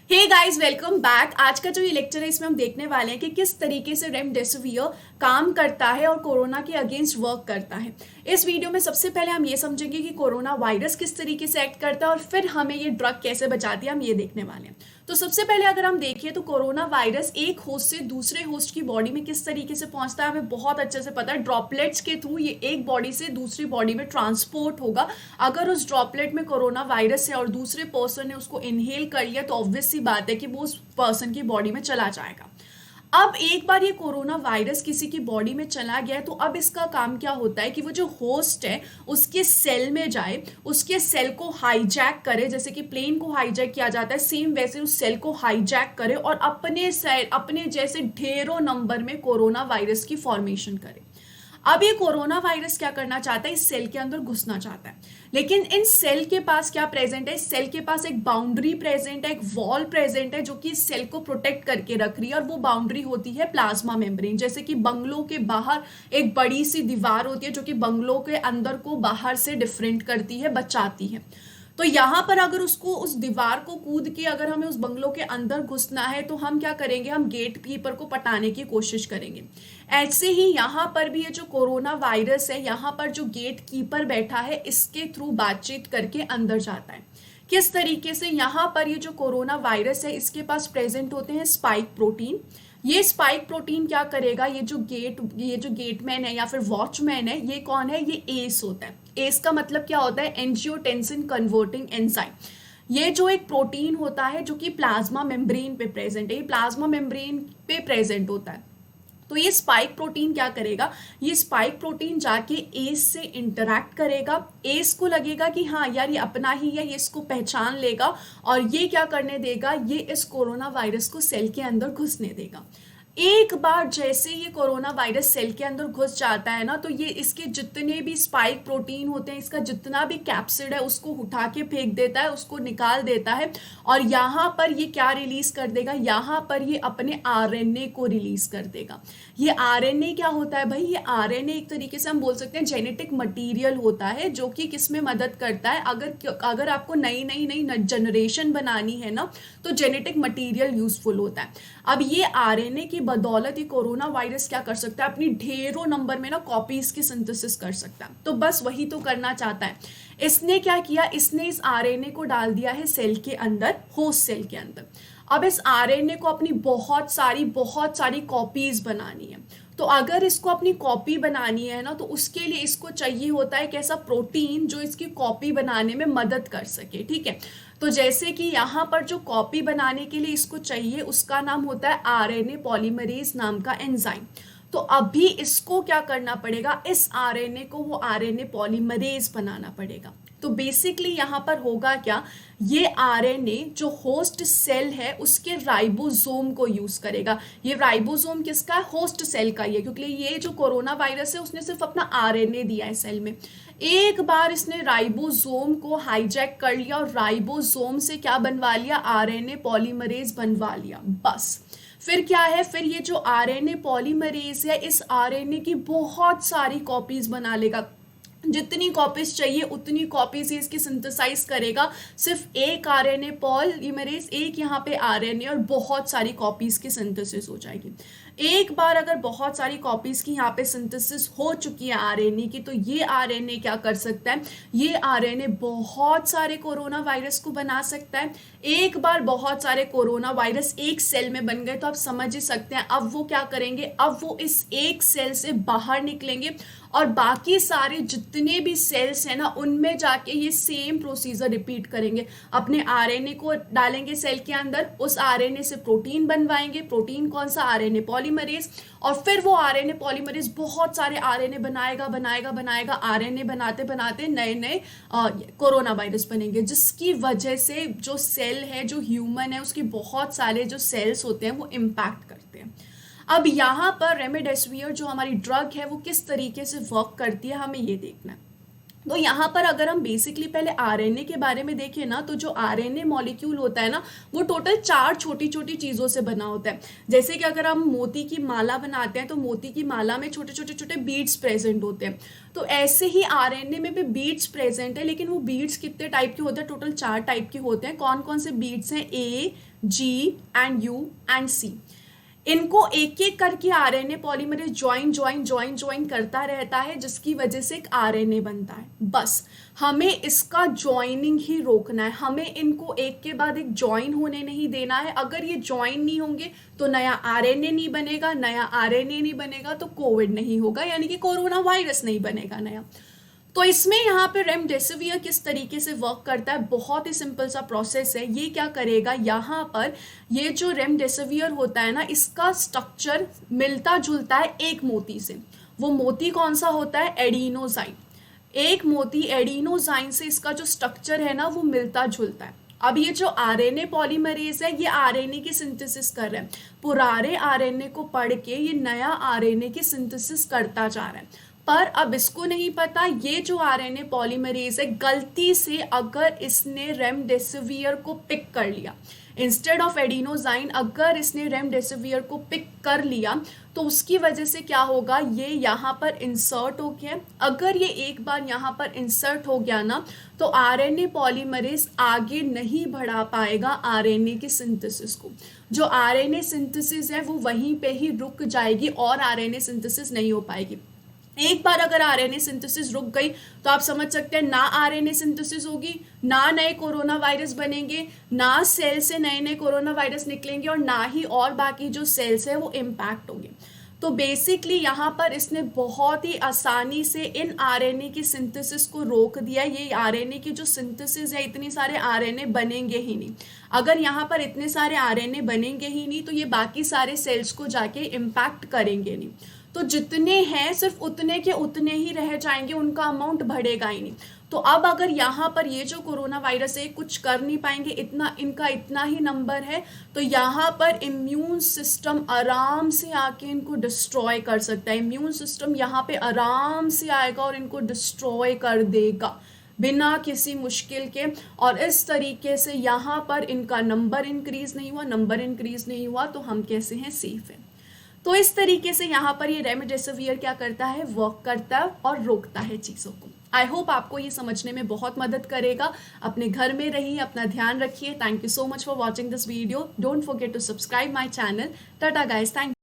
Hey guys, welcome back. आज का जो ये लेक्चर है इसमें हम देखने वाले हैं कि किस तरीके से रेमडेसिविर काम करता है और कोरोना के अगेंस्ट वर्क करता है। इस वीडियो में सबसे पहले हम ये समझेंगे कि कोरोना वायरस किस तरीके से एक्ट करता है और फिर हमें ये ड्रग कैसे बचाती है, हम ये देखने वाले हैं। तो सबसे पहले अगर हम देखिए तो कोरोना वायरस एक होस्ट से दूसरे होस्ट की बॉडी में किस तरीके से पहुंचता है हमें बहुत अच्छे से पता है। ड्रॉपलेट्स के थ्रू ये एक बॉडी से दूसरी बॉडी में ट्रांसपोर्ट होगा। अगर उस ड्रॉपलेट में कोरोना वायरस है और दूसरे पर्सन ने उसको इनहेल कर लिया तो ऑब्वियस सी बात है कि वो उस पर्सन की बॉडी में चला जाएगा। अब एक बार ये कोरोना वायरस किसी की बॉडी में चला गया तो अब इसका काम क्या होता है कि वो जो होस्ट है उसके सेल में जाए, उसके सेल को हाईजैक करे। जैसे कि प्लेन को हाईजैक किया जाता है, सेम वैसे उस सेल को हाईजैक करे और अपने सेल अपने जैसे ढेरों नंबर में कोरोना वायरस की फॉर्मेशन करे। अब ये कोरोना वायरस क्या करना चाहता है, इस सेल के अंदर घुसना चाहता है। लेकिन इन सेल के पास क्या प्रेजेंट है, इस सेल के पास एक बाउंड्री प्रेजेंट है, एक वॉल प्रेजेंट है जो कि इस सेल को प्रोटेक्ट करके रख रही है। और वो बाउंड्री होती है प्लाज्मा मेम्ब्रेन। जैसे कि बंगलों के बाहर एक बड़ी सी दीवार होती है जो कि बंगलों के अंदर को बाहर से डिफरेंट करती है, बचाती है। तो यहाँ पर अगर उसको उस दीवार को कूद के अगर हमें उस बंगलों के अंदर घुसना है तो हम क्या करेंगे, हम गेट कीपर को पटाने की कोशिश करेंगे। ऐसे ही यहाँ पर भी ये जो कोरोना वायरस है, यहाँ पर जो गेट कीपर बैठा है इसके थ्रू बातचीत करके अंदर जाता है। किस तरीके से, यहाँ पर ये जो कोरोना वायरस है इसके पास प्रेजेंट होते हैं स्पाइक प्रोटीन। ये स्पाइक प्रोटीन क्या करेगा, ये जो गेटमैन है या फिर वॉचमैन है, ये कौन है, ये एस होता है। एस का मतलब क्या होता है, एंजियोटेंसिन कन्वर्टिंग एंजाइम। ये जो एक प्रोटीन होता है जो कि प्लाज्मा मेम्ब्रेन पे प्रेजेंट है, ये प्लाज्मा मेम्ब्रेन पे प्रेजेंट होता है। तो ये स्पाइक प्रोटीन क्या करेगा, ये स्पाइक प्रोटीन जाके एस से इंटरैक्ट करेगा। एस को लगेगा कि हाँ यार ये अपना ही है, ये इसको पहचान लेगा और ये क्या करने देगा, ये इस कोरोना वायरस को सेल के अंदर घुसने देगा। एक बार जैसे ये कोरोना वायरस सेल के अंदर घुस जाता है ना, तो ये इसके जितने भी स्पाइक प्रोटीन होते हैं, इसका जितना भी कैप्सिड है उसको उठा के फेंक देता है, उसको निकाल देता है। और यहाँ पर ये क्या रिलीज कर देगा, यहाँ पर ये अपने आरएनए को रिलीज कर देगा। ये आरएनए क्या होता है भाई, ये आरएनए एक तरीके से हम बोल सकते हैं जेनेटिक मटीरियल होता है जो कि किस में मदद करता है। अगर आपको नई जनरेशन बनानी है ना, तो जेनेटिक मटीरियल यूजफुल होता है। अब ये आरएनए की बदौलत ये कोरोना वायरस क्या कर सकता है, अपनी ढेरों नंबर में ना कॉपीज की सिंथेसिस कर सकता है। तो बस वही तो करना चाहता है। इसने क्या किया, इसने इस आरएनए को डाल दिया है सेल के अंदर, होस्ट सेल के अंदर। अब इस आरएनए को अपनी बहुत सारी कॉपीज बनानी है। तो अगर इसको अपनी कॉपी बनानी है ना, तो उसके लिए इसको चाहिए होता है एक ऐसा प्रोटीन जो इसकी कॉपी बनाने में मदद कर सके। ठीक है, तो जैसे कि यहाँ पर जो कॉपी बनाने के लिए इसको चाहिए उसका नाम होता है आरएनए पॉलीमरेज नाम का एंजाइम। तो अभी इसको क्या करना पड़ेगा, इस आरएनए को वो आरएनए पॉलीमरेज बनाना पड़ेगा। तो बेसिकली यहाँ पर होगा क्या, ये आरएनए जो होस्ट सेल है उसके राइबोसोम को यूज करेगा। ये राइबोसोम किसका है, होस्ट सेल का ही है, क्योंकि ये जो कोरोना वायरस है उसने सिर्फ अपना आरएनए दिया है सेल में। एक बार इसने राइबोसोम को हाईजैक कर लिया और राइबोसोम से क्या बनवा लिया, आरएनए पॉलीमरेज बनवा लिया। बस फिर क्या है, फिर ये जो आरएनए पॉलीमरेज है इस आरएनए की बहुत सारी कॉपीज बना लेगा। जितनी कॉपीज चाहिए उतनी कॉपीज ही इसकी सिंथेसाइज करेगा। सिर्फ एक आरएनए पॉलीमरेज, एक यहाँ पे आरएनए और बहुत सारी कॉपीज की सिंथेसिस हो जाएगी। एक बार अगर बहुत सारी कॉपीज की यहाँ पे सिंथेसिस हो चुकी है आरएनए की, तो ये आरएनए क्या कर सकता है, ये आरएनए बहुत सारे कोरोना वायरस को बना सकता है। एक बार बहुत सारे कोरोना वायरस एक सेल में बन गए तो आप समझ ही सकते हैं अब वो क्या करेंगे, अब वो इस एक सेल से बाहर निकलेंगे और बाकी सारे जितने भी सेल्स हैं ना उनमें जाके ये सेम प्रोसीजर रिपीट करेंगे। अपने आरएनए को डालेंगे सेल के अंदर, उस आरएनए से प्रोटीन बनवाएंगे। प्रोटीन कौन सा, आरएनए पॉलीमरेज। और फिर वो आरएनए पॉलीमरेज बहुत सारे आरएनए बनाएगा। आरएनए बनाते बनाते नए कोरोना वायरस बनेंगे, जिसकी वजह से जो सेल है, जो ह्यूमन है, उसकी बहुत सारे जो सेल्स होते हैं वो इम्पैक्ट करते हैं। अब यहाँ पर रेमडेसिविर जो हमारी ड्रग है वो किस तरीके से वर्क करती है हमें ये देखना है। तो यहाँ पर अगर हम बेसिकली पहले आरएनए के बारे में देखें ना, तो जो आरएनए मॉलिक्यूल होता है ना, वो टोटल 4 छोटी छोटी चीज़ों से बना होता है। जैसे कि अगर हम मोती की माला बनाते हैं तो मोती की माला में छोटे छोटे छोटे बीड्स प्रेजेंट होते हैं। तो ऐसे ही आरएनए में भी बीड्स प्रेजेंट है, लेकिन वो बीड्स कितने टाइप के होते हैं? टोटल 4 टाइप के होते हैं। कौन कौन से बीड्स हैं? ए, जी एंड यू एंड सी। इनको एक एक करके आरएनए पॉलीमरेज ज्वाइन करता रहता है, जिसकी वजह से एक आरएनए बनता है। बस हमें इसका ज्वाइनिंग ही रोकना है, हमें इनको एक के बाद एक ज्वाइन होने नहीं देना है। अगर ये ज्वाइन नहीं होंगे तो नया आरएनए नहीं बनेगा, नया आरएनए नहीं बनेगा तो कोविड नहीं होगा, यानी कि कोरोना वायरस नहीं बनेगा नया। तो इसमें यहाँ पे रेमडेसिवियर किस तरीके से वर्क करता है, बहुत ही सिंपल सा प्रोसेस है। ये क्या करेगा, यहाँ पर ये जो रेमडेसिवियर होता है ना, इसका स्ट्रक्चर मिलता जुलता है एक मोती से। वो मोती कौन सा होता है? एडिनोसाइन। एक मोती एडिनोसाइन से इसका जो स्ट्रक्चर है ना, वो मिलता जुलता है। अब ये जो आरएनए पॉलीमरेज है, ये आरएनए की सिंथेसिस कर रहा है। पुराने आरएनए को पढ़ के ये नया आरएनए की सिंथेसिस करता जा रहा है। पर अब इसको नहीं पता, ये जो आरएनए पॉलीमरेज है, गलती से अगर इसने रेमडेसिवियर को पिक कर लिया इंस्टेड ऑफ एडिनोसाइन, अगर इसने रेमडेसिवियर को पिक कर लिया तो उसकी वजह से क्या होगा, ये यहाँ पर इंसर्ट हो गया। अगर ये एक बार यहाँ पर इंसर्ट हो गया ना, तो आरएनए पॉलीमरेज आगे नहीं बढ़ा पाएगा आरएनए की सिंथेसिस को। जो आरएनए सिंथेसिस है वो वहीं पे ही रुक जाएगी और आरएनए सिंथेसिस नहीं हो पाएगी। एक बार अगर आरएनए सिंथेसिस रुक गई तो आप समझ सकते हैं, ना आरएनए सिंथेसिस होगी, ना नए कोरोना वायरस बनेंगे, ना सेल से नए नए कोरोना वायरस निकलेंगे, और ना ही और बाकी जो सेल्स है वो इम्पैक्ट होंगे। तो बेसिकली यहाँ पर इसने बहुत ही आसानी से इन आरएनए की सिंथेसिस को रोक दिया। ये आरएनए की जो सिंथेसिस है, इतने सारे आरएनए बनेंगे ही नहीं। अगर यहाँ पर इतने सारे आरएनए बनेंगे ही नहीं तो ये बाकी सारे सेल्स को जाके इम्पैक्ट करेंगे नहीं। तो जितने हैं सिर्फ उतने के उतने ही रह जाएंगे, उनका अमाउंट बढ़ेगा ही नहीं। तो अब अगर यहाँ पर ये जो कोरोना वायरस है कुछ कर नहीं पाएंगे, इतना इनका इतना ही नंबर है, तो यहाँ पर इम्यून सिस्टम आराम से आके इनको डिस्ट्रॉय कर सकता है। इम्यून सिस्टम यहाँ पे आराम से आएगा और इनको डिस्ट्रॉय कर देगा बिना किसी मुश्किल के। और इस तरीके से यहाँ पर इनका नंबर इंक्रीज नहीं हुआ, तो हम कैसे हैं? सेफ है। तो इस तरीके से यहाँ पर ये रेमडेसिवियर क्या करता है? वर्क करता है और रोकता है चीज़ों को। आई होप आपको ये समझने में बहुत मदद करेगा। अपने घर में रहिए, अपना ध्यान रखिए। Thank you so much for watching this video. Don't forget to subscribe my channel. Tata guys, thank